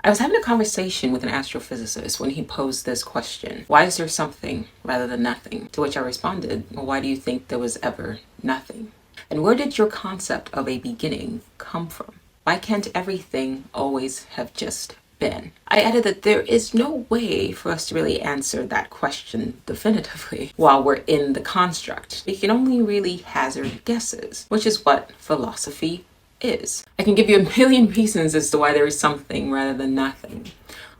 I was having a conversation with an astrophysicist when he posed this question: why is there something rather than nothing? To which I responded, well, why do you think there was ever nothing? And where did your concept of a beginning come from? Why can't everything always have just been? I added that there is no way for us to really answer that question definitively while we're in the construct. We can only really hazard guesses, which is what philosophy is. I can give you a million reasons as to why there is something rather than nothing.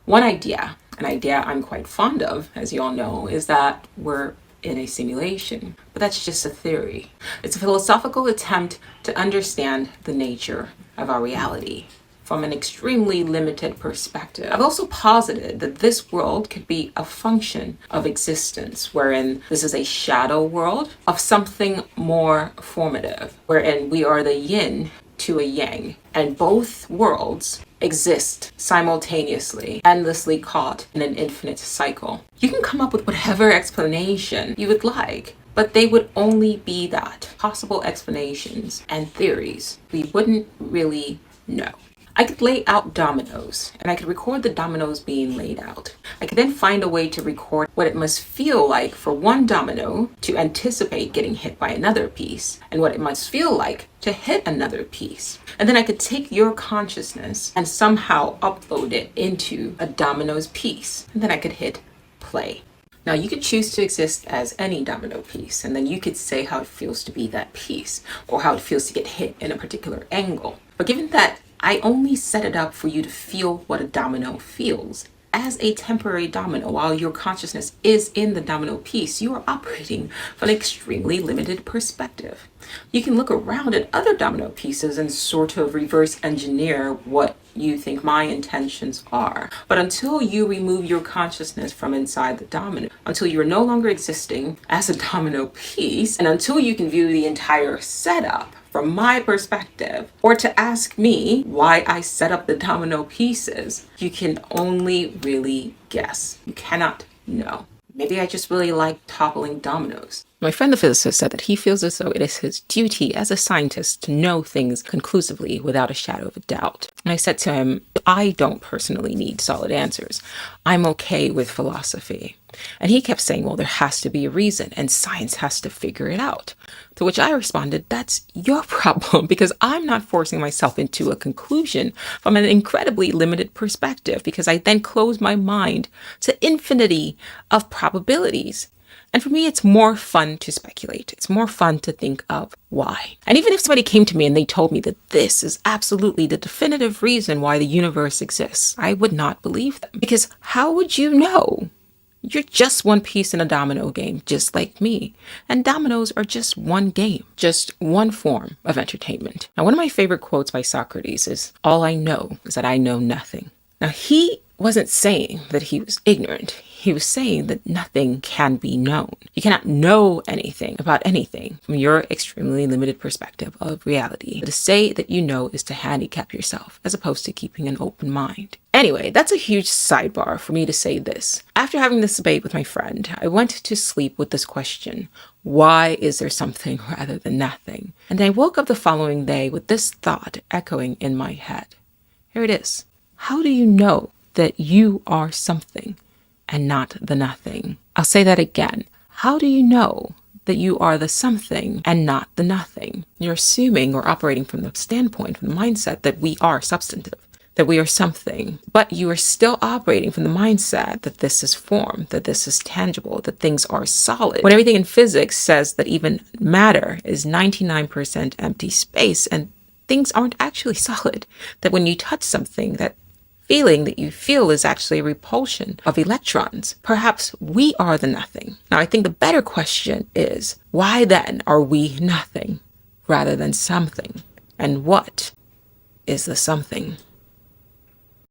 One idea, an idea I'm quite fond of, as you all know, is that we're in a simulation. But that's just a theory. It's a philosophical attempt to understand the nature of our reality from an extremely limited perspective. I've also posited that this world could be a function of existence, wherein this is a shadow world of something more formative, wherein we are the yin to a yang, and both worlds exist simultaneously, endlessly caught in an infinite cycle. You can come up with whatever explanation you would like, but they would only be that, possible explanations and theories. We wouldn't really know. I could lay out dominoes, and I could record the dominoes being laid out. I could then find a way to record what it must feel like for one domino to anticipate getting hit by another piece, and what it must feel like to hit another piece. And then I could take your consciousness and somehow upload it into a domino's piece, and then I could hit play. Now, you could choose to exist as any domino piece, and then you could say how it feels to be that piece, or how it feels to get hit in a particular angle. But given that I only set it up for you to feel what a domino feels as a temporary domino, while your consciousness is in the domino piece, you are operating from an extremely limited perspective. You can look around at other domino pieces and sort of reverse engineer what you think my intentions are. But until you remove your consciousness from inside the domino, until you are no longer existing as a domino piece, and until you can view the entire setup from my perspective, or to ask me why I set up the domino pieces, you can only really guess. You cannot know. Maybe I just really like toppling dominoes. My friend the physicist said that he feels as though it is his duty as a scientist to know things conclusively without a shadow of a doubt. And I said to him, I don't personally need solid answers. I'm okay with philosophy. And he kept saying, well, there has to be a reason and science has to figure it out. To which I responded, that's your problem, because I'm not forcing myself into a conclusion from an incredibly limited perspective, because I then close my mind to infinity of probabilities. And for me, it's more fun to speculate. It's more fun to think of why. And even if somebody came to me and they told me that this is absolutely the definitive reason why the universe exists, I would not believe them. Because how would you know? You're just one piece in a domino game, just like me. And dominoes are just one game, just one form of entertainment. Now, one of my favorite quotes by Socrates is, all I know is that I know nothing. Now, he wasn't saying that he was ignorant. He was saying that nothing can be known. You cannot know anything about anything from your extremely limited perspective of reality. But to say that you know is to handicap yourself, as opposed to keeping an open mind. Anyway, that's a huge sidebar for me to say this. After having this debate with my friend, I went to sleep with this question: why is there something rather than nothing? And I woke up the following day with this thought echoing in my head. Here it is. How do you know that you are something and not the nothing? I'll say that again. How do you know that you are the something and not the nothing? You're assuming or operating from the standpoint, from the mindset that we are substantive, that we are something, but you are still operating from the mindset that this is form, that this is tangible, that things are solid. When everything in physics says that even matter is 99% empty space and things aren't actually solid, that when you touch something, that feeling that you feel is actually a repulsion of electrons. Perhaps we are the nothing. Now, I think the better question is, why then are we nothing rather than something? And what is the something?